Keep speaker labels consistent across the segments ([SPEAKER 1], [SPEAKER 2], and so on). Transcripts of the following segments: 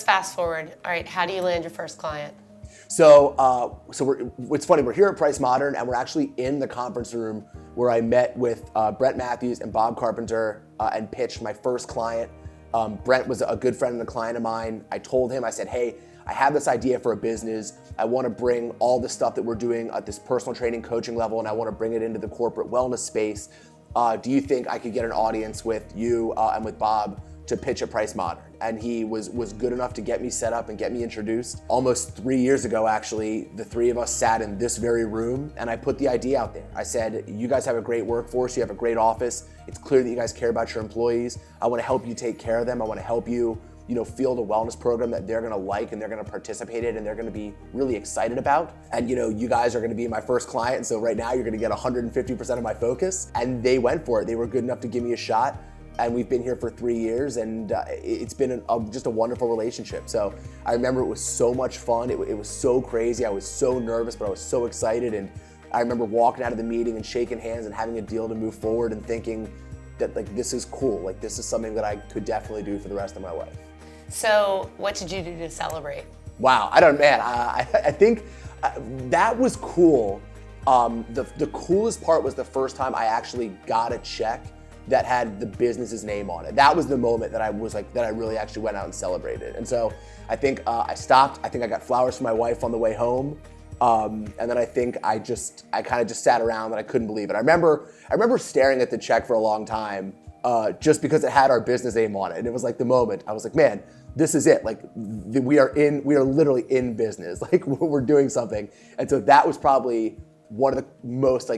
[SPEAKER 1] let's fast forward. All right, how do you land your first client?
[SPEAKER 2] So, it's funny, we're here at Price Modern and we're actually in the conference room where I met with Brent Matthews and Bob Carpenter and pitched my first client. Brent was a good friend and a client of mine. I told him, I said, hey, I have this idea for a business. I want to bring all the stuff that we're doing at this personal training coaching level and I want to bring it into the corporate wellness space. Do you think I could get an audience with you and with Bob to pitch at Price Modern? And he was good enough to get me set up and get me introduced. Almost 3 years ago, actually, the three of us sat in this very room and I put the idea out there. I said, you guys have a great workforce, you have a great office. It's clear that you guys care about your employees. I want to help you take care of them. I want to help you, field a wellness program that they're going to like and they're going to participate in and they're going to be really excited about. And you guys are going to be my first client. And so right now you're going to get 150% of my focus. And they went for it. They were good enough to give me a shot. And we've been here for 3 years and it's been just a wonderful relationship. So I remember it was so much fun. It was so crazy. I was so nervous, but I was so excited. And I remember walking out of the meeting and shaking hands and having a deal to move forward and thinking that this is cool. This is something that I could definitely do for the rest of my life.
[SPEAKER 1] So what did you do to celebrate?
[SPEAKER 2] Wow, I think that was cool. The coolest part was the first time I actually got a check that had the business's name on it. That was the moment that I was that I really actually went out and celebrated. And so I think I stopped. I think I got flowers for my wife on the way home. And then I think I kind of just sat around and I couldn't believe it. I remember staring at the check for a long time just because it had our business name on it. And it was the moment. I was like, man, this is it. We are literally in business. We're doing something. And so that was probably one of the most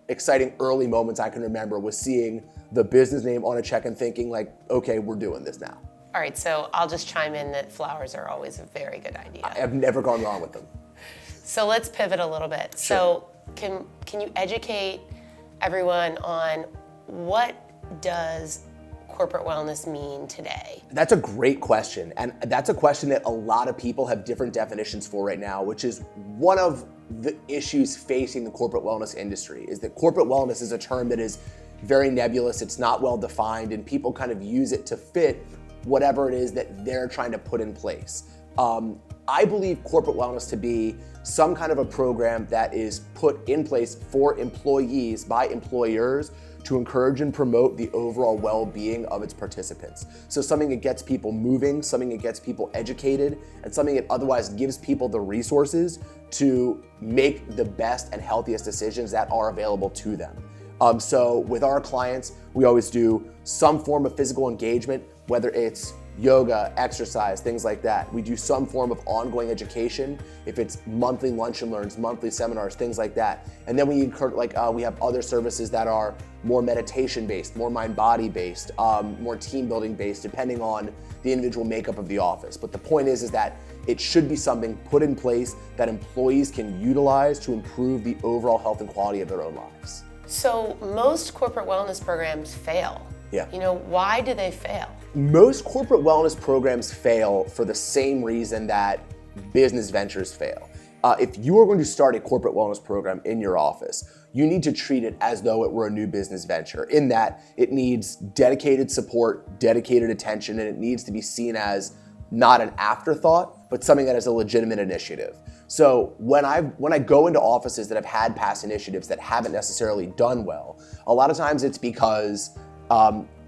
[SPEAKER 2] exciting early moments I can remember, was seeing the business name on a check and thinking okay, we're doing this now.
[SPEAKER 1] All right, so I'll just chime in that flowers are always a very good idea.
[SPEAKER 2] I've never gone wrong with them.
[SPEAKER 1] So let's pivot a little bit.
[SPEAKER 2] Sure.
[SPEAKER 1] So can you educate everyone on what does corporate wellness mean today?
[SPEAKER 2] That's a great question. And that's a question that a lot of people have different definitions for right now, which is one of the issues facing the corporate wellness industry, is that corporate wellness is a term that is very nebulous. It's not well defined and people kind of use it to fit whatever it is that they're trying to put in place. I believe corporate wellness to be some kind of a program that is put in place for employees by employers to encourage and promote the overall well-being of its participants. So something that gets people moving, something that gets people educated, and something that otherwise gives people the resources to make the best and healthiest decisions that are available to them. So with our clients, we always do some form of physical engagement, whether it's yoga, exercise, things like that. We do some form of ongoing education, if it's monthly lunch and learns, monthly seminars, things like that. And then we have other services that are more meditation-based, more mind-body based, more team-building based, depending on the individual makeup of the office. But the point is that it should be something put in place that employees can utilize to improve the overall health and quality of their own lives.
[SPEAKER 1] So most corporate wellness programs fail.
[SPEAKER 2] Yeah.
[SPEAKER 1] Why do they fail?
[SPEAKER 2] Most corporate wellness programs fail for the same reason that business ventures fail. If you are going to start a corporate wellness program in your office, you need to treat it as though it were a new business venture, in that it needs dedicated support, dedicated attention, and it needs to be seen as not an afterthought, but something that is a legitimate initiative. So when I go into offices that have had past initiatives that haven't necessarily done well, a lot of times it's because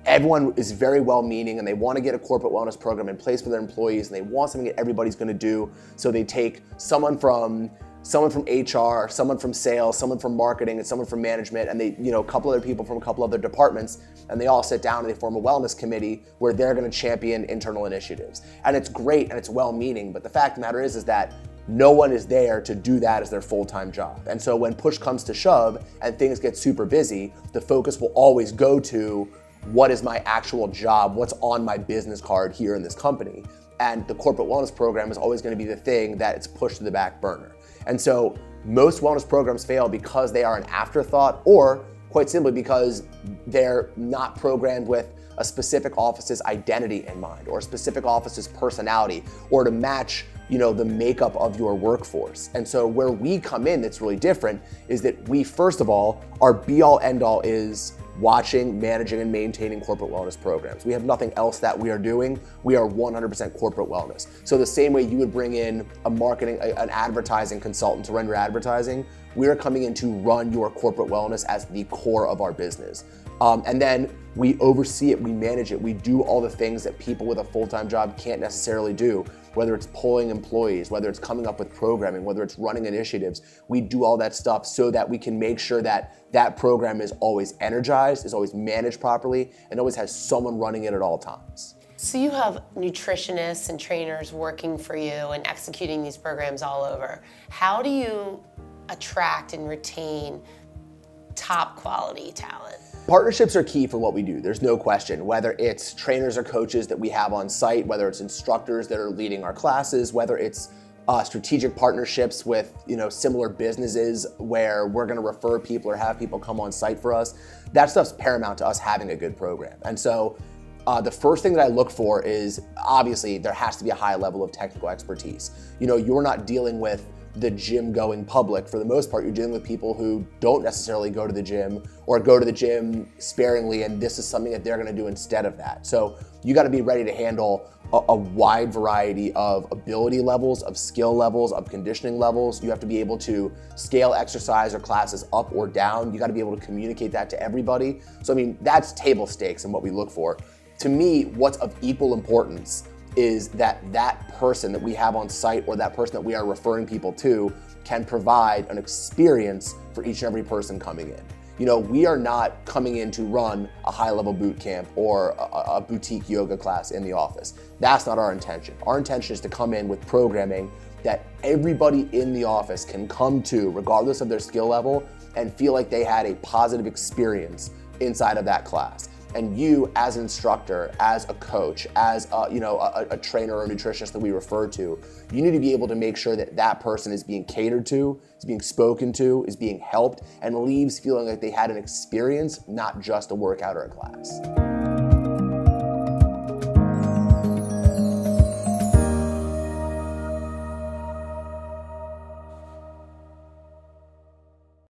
[SPEAKER 2] everyone is very well-meaning and they want to get a corporate wellness program in place for their employees and they want something that everybody's going to do. So they take someone from HR, someone from sales, someone from marketing, and someone from management, and they, a couple other people from a couple other departments, and they all sit down and they form a wellness committee where they're going to champion internal initiatives. And it's great and it's well-meaning, but the fact of the matter is that no one is there to do that as their full-time job. And so when push comes to shove and things get super busy, the focus will always go to, what is my actual job? What's on my business card here in this company? And the corporate wellness program is always going to be the thing that it's pushed to the back burner. And so most wellness programs fail because they are an afterthought, or quite simply because they're not programmed with a specific office's identity in mind, or a specific office's personality, or to match the makeup of your workforce. And so where we come in that's really different is that we, first of all, our be-all end-all is watching, managing, and maintaining corporate wellness programs. We have nothing else that we are doing. We are 100% corporate wellness. So the same way you would bring in a marketing, an advertising consultant to run your advertising, we are coming in to run your corporate wellness as the core of our business. And then we oversee it, we manage it, we do all the things that people with a full-time job can't necessarily do, whether it's pulling employees, whether it's coming up with programming, whether it's running initiatives. We do all that stuff so that we can make sure that that program is always energized, is always managed properly, and always has someone running it at all times.
[SPEAKER 1] So you have nutritionists and trainers working for you and executing these programs all over. How do you attract and retain top quality talent?
[SPEAKER 2] Partnerships are key for what we do, there's no question. Whether it's trainers or coaches that we have on site, whether it's instructors that are leading our classes, whether it's strategic partnerships with similar businesses where we're gonna refer people or have people come on site for us, that stuff's paramount to us having a good program. And so the first thing that I look for is, obviously, there has to be a high level of technical expertise. You're not dealing with the gym going public. For the most part, you're dealing with people who don't necessarily go to the gym or go to the gym sparingly, and this is something that they're gonna do instead of that. So you gotta be ready to handle a wide variety of ability levels, of skill levels, of conditioning levels. You have to be able to scale exercise or classes up or down. You gotta be able to communicate that to everybody. So I mean, that's table stakes and what we look for. To me, what's of equal importance is that person that we have on site or that person that we are referring people to can provide an experience for each and every person coming in. We are not coming in to run a high-level boot camp or a boutique yoga class in the office. That's not our intention. Our intention is to come in with programming that everybody in the office can come to, regardless of their skill level, and feel like they had a positive experience inside of that class. And you, as an instructor, as a coach, as a trainer or a nutritionist that we refer to, you need to be able to make sure that that person is being catered to, is being spoken to, is being helped, and leaves feeling like they had an experience, not just a workout or a class.